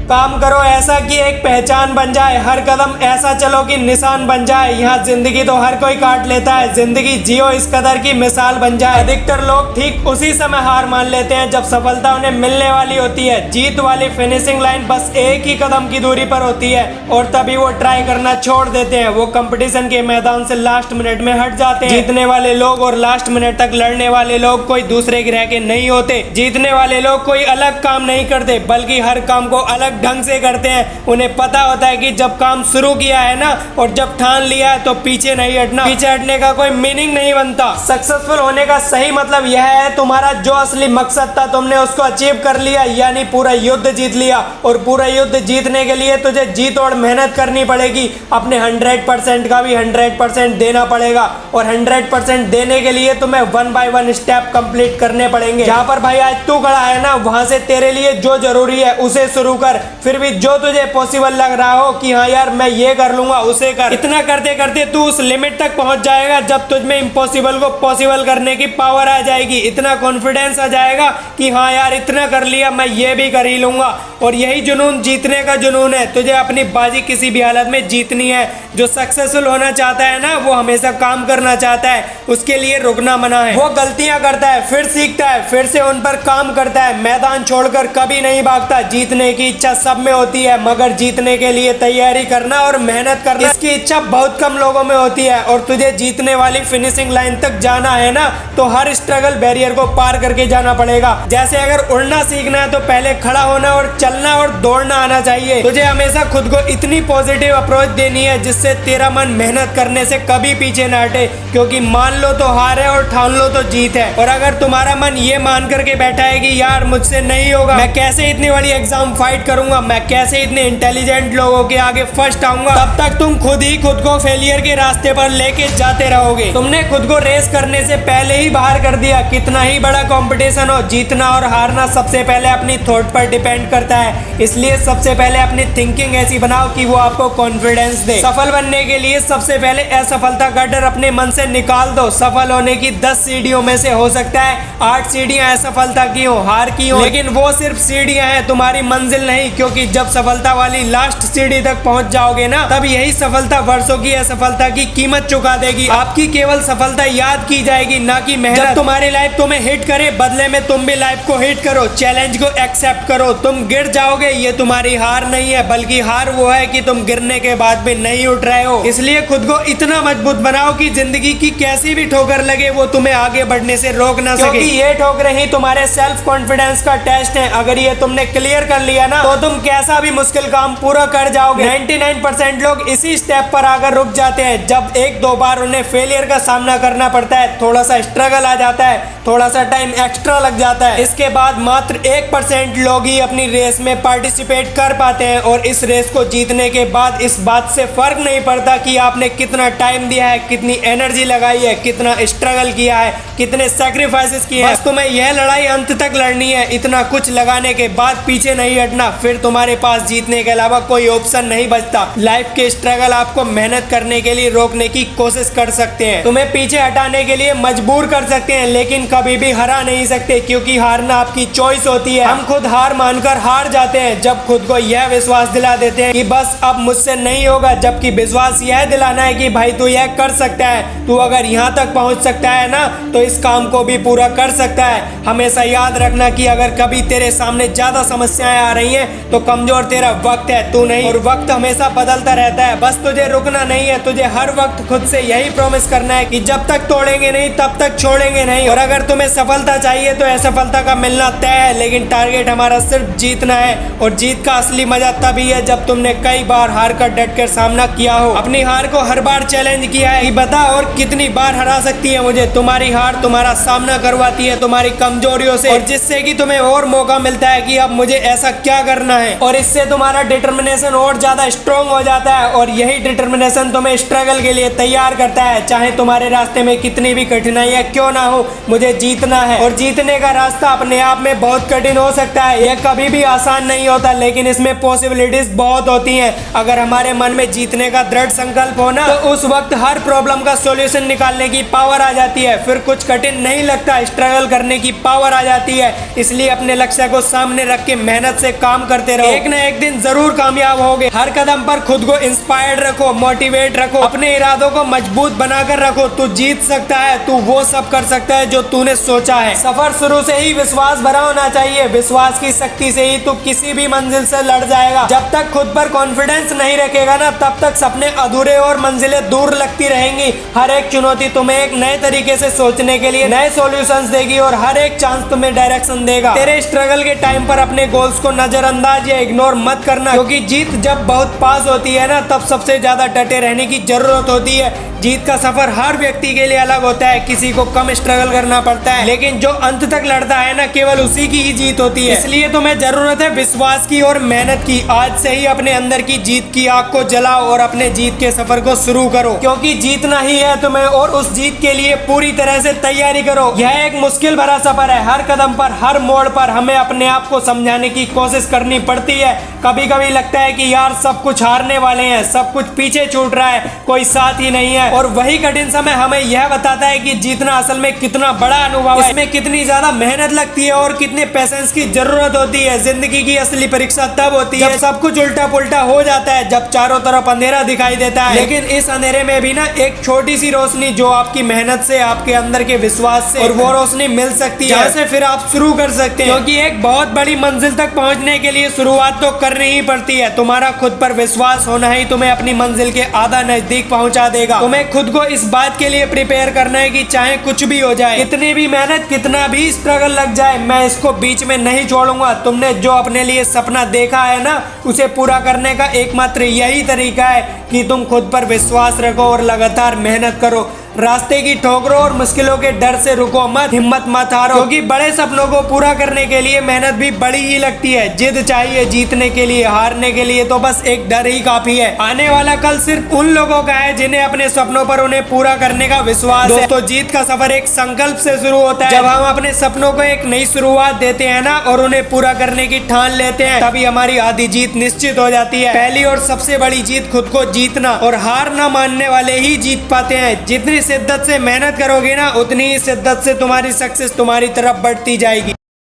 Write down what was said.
काम करो ऐसा कि एक पहचान बन जाए, हर कदम ऐसा चलो कि निशान बन जाए। यहाँ जिंदगी तो हर कोई काट लेता है, जिंदगी जियो इस कदर की मिसाल बन जाए। अधिकतर लोग ठीक उसी समय हार मान लेते हैं जब सफलता उन्हें मिलने वाली होती है। जीत वाली फिनिशिंग लाइन बस एक ही कदम की दूरी पर होती है और तभी वो ट्राई करना छोड़ देते हैं। वो कंपटीशन के मैदान से लास्ट मिनट में हट जाते हैं। जीतने वाले लोग और लास्ट मिनट तक लड़ने वाले लोग कोई दूसरे ग्रह के नहीं होते। जीतने वाले लोग कोई अलग काम नहीं करते बल्कि हर काम को अलग ढंग से करते हैं। उन्हें पता होता है कि जब काम शुरू किया है ना और जब ठान लिया है तो पीछे नहीं हटना। पीछे हटने का कोई मीनिंग नहीं बनता। सक्सेसफुल होने का सही मतलब यह है तुम्हारा जो असली मकसद था तुमने उसको अचीव कर लिया, यानी पूरा युद्ध जीत लिया। और पूरा युद्ध जीतने के लिए तुझे जी तोड़ मेहनत करनी पड़ेगी। अपने 100% का भी 100% देना पड़ेगा और 100% देने के लिए तुम्हें 1 by 1 स्टेप कंप्लीट करने पड़ेंगे। जहाँ पर भाई आज तू खड़ा है ना वहां से तेरे लिए जो जरूरी है उसे शुरू कर। फिर भी जो तुझे पॉसिबल लग रहा हो कि हाँ यार मैं ये कर लूंगा उसे कर। इतना करते करते तू उस लिमिट तक पहुंच जाएगा जब तुझ में इम्पॉसिबल को पॉसिबल करने की पावर आ जाएगी। इतना कॉन्फिडेंस आ जाएगा कि हाँ यार इतना कर लिया मैं ये भी कर ही लूंगा। और यही जुनून जीतने का जुनून है। तुझे अपनी बाजी किसी भी हालत में जीतनी है। जो सक्सेसफुल होना चाहता है ना वो हमेशा काम करना चाहता है, उसके लिए रुकना मना है। वो गलतियां करता है फिर सीखता है, फिर से उन पर काम करता है, मैदान छोड़कर कभी नहीं भागता। जीतने की इच्छा सब में होती है मगर जीतने के लिए तैयारी करना और मेहनत करना इसकी इच्छा बहुत कम लोगों में होती है। और तुझे जीतने वाली फिनिशिंग लाइन तक जाना है ना तो हर स्ट्रगल बैरियर को पार करके जाना पड़ेगा। जैसे अगर उड़ना सीखना है तो पहले खड़ा होना और चलना और दौड़ना आना चाहिए। तुझे हमेशा खुद को इतनी पॉजिटिव अप्रोच देनी है जिससे तेरा मन मेहनत करने से कभी पीछे ना हटे, क्योंकि मान लो तो हार है और ठान लो तो जीत है। और अगर तुम्हारा मन ये मान करके बैठा है कि यार मुझसे नहीं होगा, मैं कैसे इतनी बड़ी एग्जाम फाइट करूंगा, मैं कैसे इतने इंटेलिजेंट लोगों के आगे फर्स्ट आऊंगा, तब तक तुम खुद ही खुद को फेलियर के रास्ते पर लेके जाते रहोगे। तुमने खुद को रेस करने से पहले ही बाहर कर दिया। कितना ही बड़ा कंपटीशन हो, जीतना और हारना सबसे पहले अपनी थॉट पर डिपेंड करता है। इसलिए सबसे पहले अपनी थिंकिंग ऐसी बनाओ कि वो आपको कॉन्फिडेंस दे। सफल बनने के लिए सबसे पहले असफलता का डर अपने मन से निकाल दो। सफल होने की 10 सीढ़ियों में से हो सकता है 8 सीढ़ियां असफलता की हो, हार की हो, लेकिन वो सिर्फ सीढ़ियां हैं, तुम्हारी मंजिल नहीं। क्योंकि जब सफलता वाली लास्ट सीढ़ी तक पहुंच जाओगे ना तब यही सफलता वर्षों की असफलता की कीमत चुका देगी। आपकी केवल सफलता याद की जाएगी ना कि मेहनत। जब तुम्हारी लाइफ तुम्हें हिट करे बदले में तुम भी लाइफ को हिट करो, चैलेंज को एक्सेप्ट करो। तुम गिर जाओगे ये तुम्हारी हार नहीं है, बल्कि हार वो है कि तुम गिरने के बाद भी नहीं उठ रहे हो। इसलिए खुद को इतना मजबूत बनाओ कि जिंदगी की कैसी भी ठोकर लगे वो तुम्हें आगे बढ़ने से रोक ना सके। क्योंकि ये ठोकरें ही तुम्हारे सेल्फ कॉन्फिडेंस का टेस्ट है। अगर ये तुमने क्लियर कर लिया ना तो तुम कैसा भी मुश्किल काम पूरा कर जाओगे। 99% लोग इसी स्टेप पर आकर रुक जाते हैं जब 1-2 बार उन्हें फेलियर का सामना करना पड़ता है, थोड़ा सा स्ट्रगल आ जाता है, थोड़ा सा टाइम एक्स्ट्रा लग जाता है। इसके बाद मात्र 1% लोग ही अपनी रेस में पार्टिसिपेट कर पाते हैं। और इस रेस को जीतने के बाद इस बात से फर्क नहीं पड़ता कि आपने कितना टाइम दिया है, कितनी एनर्जी लगाई है, कितना स्ट्रगल किया है, कितने सैक्रिफाइसेस किए हैं। बस तुम्हें यह लड़ाई अंत तक लड़नी है। इतना कुछ लगाने के बाद पीछे नहीं हटना, फिर तुम्हारे पास जीतने के अलावा कोई ऑप्शन नहीं बचता। लाइफ के स्ट्रगल आपको मेहनत करने के लिए रोकने की कोशिश कर सकते हैं, तुम्हें पीछे हटाने के लिए मजबूर कर सकते हैं, लेकिन कभी भी हरा नहीं सकते। क्योंकि हारना आपकी चॉइस होती है। हम खुद हार मानकर हार जाते हैं जब खुद को यह विश्वास दिला देते हैं कि बस अब मुझसे नहीं होगा, जबकि विश्वास यह दिलाना है कि भाई तू यह कर सकता है, तू अगर यहाँ तक पहुँच सकता है ना तो इस काम को भी पूरा कर सकता है। हमेशा याद रखना कि अगर कभी तेरे सामने ज्यादा समस्याएं आ रही हैं तो कमजोर तेरा वक्त है, तू नहीं। और वक्त हमेशा बदलता रहता है, बस तुझे रुकना नहीं है। तुझे हर वक्त खुद से यही प्रॉमिस करना है कि जब तक तोड़ेंगे नहीं तब तक छोड़ेंगे नहीं। और अगर तुम्हें सफलता चाहिए तो असफलता का मिलना तय है, लेकिन टारगेट हमारा सिर्फ जीतना है। और जीत का असली मजा तभी है जब तुमने कई बार हार कर डट कर सामना किया हो, अपनी हार को हर बार चैलेंज किया है कि बता और कितनी बार हरा सकती है मुझे। तुम्हारी हार तुम्हारा सामना करवाती है तुम्हारी कमजोरियों से, और जिससे कि तुम्हें और मौका मिलता है कि अब मुझे ऐसा क्या करना है। और इससे तुम्हारा डिटर्मिनेशन और ज्यादा स्ट्रॉन्ग हो जाता है। और यही डिटर्मिनेशन तुम्हें स्ट्रगल के लिए तैयार करता है। चाहे तुम्हारे रास्ते में कितनी भी कठिनाइयां क्यों ना हो, मुझे जीतना है। और जीतने का रास्ता अपने आप में बहुत कठिन हो सकता है, यह कभी भी आसान नहीं होता, लेकिन इसमें पॉसिबिलिटीज बहुत होती हैं। अगर हमारे मन में जीतने का दृढ़ संकल्प हो ना तो उस वक्त हर प्रॉब्लम का सॉल्यूशन निकालने की पावर आ जाती है। फिर कुछ कठिन नहीं लगता, स्ट्रगल करने की पावर आ जाती है। इसलिए अपने लक्ष्य को सामने रख के मेहनत से काम करते रहो, एक न एक दिन जरूर कामयाब होगे। हर कदम पर खुद को इंस्पायर्ड रखो, मोटिवेट रखो, अपने इरादों को मजबूत बनाकर रखो। तू जीत सकता है, तू वो सब कर सकता है जो तूने सोचा है। सफर शुरू से ही विश्वास भरा होना चाहिए। विश्वास की शक्ति से ही तू किसी भी मंजिल से लड़ जाएगा। जब तक खुद पर कॉन्फिडेंस नहीं रखेगा ना, तब तक सपने अधूरे और मंजिलें दूर लगती रहेंगी। हर एक चुनौती तुम्हें एक नए तरीके से सोचने के लिए नए सॉल्यूशंस देगी और हर एक चांस तुम्हें डायरेक्शन देगा। तेरे स्ट्रगल के टाइम पर अपने गोल्स को नजरअंदाज या इग्नोर मत करना, क्योंकि जीत जब बहुत पास होती है ना, तब सबसे ज्यादा डटे रहने की जरूरत होती है। जीत का सफर हर व्यक्ति के लिए अलग होता है, किसी को कम स्ट्रगल करना पड़ता है, लेकिन जो अंत तक लड़ता है ना, केवल उसी की ही जीत होती है। इसलिए तुम्हें जरूरत है विश्वास की और मेहनत की। आज से ही अपने अंदर की जीत की आग को जलाओ और अपने जीत के सफर को शुरू करो, क्योंकि जीतना ही है तुम्हें, और उस जीत के लिए पूरी तरह से तैयारी करो। यह एक मुश्किल भरा सफर है। हर कदम पर, हर मोड़ पर हमें अपने आप को समझाने की कोशिश करनी पड़ती है। कभी कभी लगता है कि यार सब कुछ हारने वाले हैं, सब कुछ पीछे छूट रहा है, कोई साथ ही नहीं है, और वही कठिन समय हमें यह बताता है कि जीतना असल में कितना बड़ा अनुभव है, इसमें कितनी ज्यादा मेहनत लगती है और कितने पेशेंस की जरूरत होती है। जिंदगी की असली परीक्षा तब होती है जब सब कुछ उल्टा पुल्टा हो जाता है, जब चारों तरफ अंधेरा दिखाई देता है, लेकिन इस अंधेरे में भी ना एक छोटी सी रोशनी जो आपकी मेहनत से, आपके अंदर के विश्वास से, और वो रोशनी मिल सकती है, जहाँ से फिर आप शुरू कर सकते हैं। क्योंकि एक बहुत बड़ी मंजिल तक पहुंचने के लिए शुरुआत तो करनी ही पड़ती है। तुम्हारा खुद पर विश्वास होना ही तुम्हें अपनी मंजिल के आधा नजदीक पहुंचा देगा। तुम्हें खुद को इस बात के लिए प्रिपेयर करना है कि चाहे कुछ भी हो जाए, कितनी भी मेहनत, कितना भी स्ट्रगल लग जाए, मैं इसको बीच में नहीं छोड़ूंगा। तुमने जो अपने लिए सपना देखा है ना, उसे पूरा करने का एकमात्र यही तरीका है कि तुम खुद पर विश्वास रखो और लगातार मेहनत करो। रास्ते की ठोकरों और मुश्किलों के डर से रुको मत, हिम्मत मत हारो, क्योंकि बड़े सपनों को पूरा करने के लिए मेहनत भी बड़ी ही लगती है। जिद चाहिए जीतने के लिए, हारने के लिए तो बस एक डर ही काफी है। आने वाला कल सिर्फ उन लोगों का है जिन्हें अपने सपनों पर उन्हें पूरा करने का विश्वास है। दोस्तों, जीत का सफर एक संकल्प से शुरू होता है। जब हम अपने सपनों को एक नई शुरुआत देते हैं ना, और उन्हें पूरा करने की ठान लेते हैं, तभी हमारी आधी जीत निश्चित हो जाती है। पहली और सबसे बड़ी जीत खुद को जीतना, और हार न मानने वाले ही जीत पाते हैं। जितनी शिद्दत से मेहनत करोगे ना, उतनी ही शिद्दत से तुम्हारी सक्सेस तुम्हारी तरफ बढ़ती जाएगी।